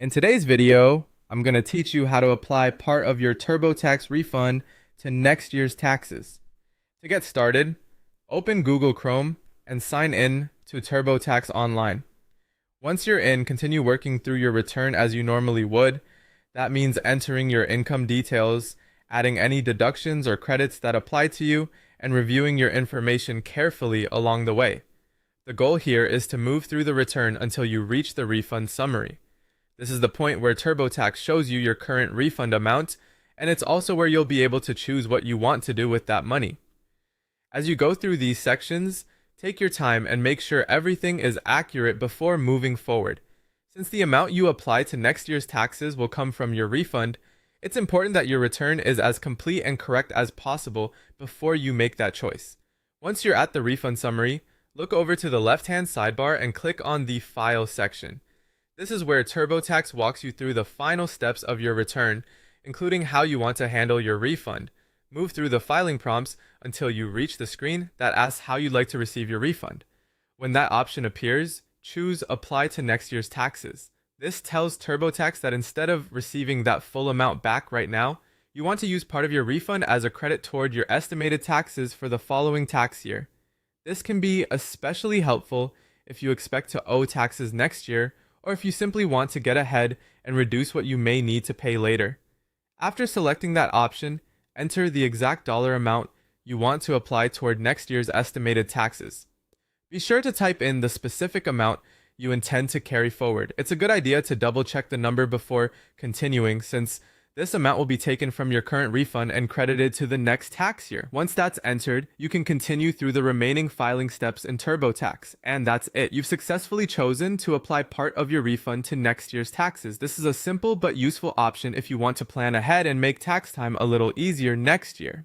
In today's video, I'm going to teach you how to apply part of your TurboTax refund to next year's taxes. To get started, open Google Chrome and sign in to TurboTax online. Once you're in, continue working through your return as you normally would. That means entering your income details, adding any deductions or credits that apply to you, and reviewing your information carefully along the way. The goal here is to move through the return until you reach the refund summary. This is the point where TurboTax shows you your current refund amount, and it's also where you'll be able to choose what you want to do with that money. As you go through these sections, take your time and make sure everything is accurate before moving forward. Since the amount you apply to next year's taxes will come from your refund, it's important that your return is as complete and correct as possible before you make that choice. Once you're at the refund summary, look over to the left-hand sidebar and click on the File section. This is where TurboTax walks you through the final steps of your return, including how you want to handle your refund. Move through the filing prompts until you reach the screen that asks how you'd like to receive your refund. When that option appears, choose Apply to next year's taxes. This tells TurboTax that instead of receiving that full amount back right now, you want to use part of your refund as a credit toward your estimated taxes for the following tax year. This can be especially helpful if you expect to owe taxes next year, or if you simply want to get ahead and reduce what you may need to pay later. After selecting that option, enter the exact dollar amount you want to apply toward next year's estimated taxes. Be sure to type in the specific amount you intend to carry forward. It's a good idea to double check the number before continuing, since this amount will be taken from your current refund and credited to the next tax year. Once that's entered, you can continue through the remaining filing steps in TurboTax. And that's it. You've successfully chosen to apply part of your refund to next year's taxes. This is a simple but useful option if you want to plan ahead and make tax time a little easier next year.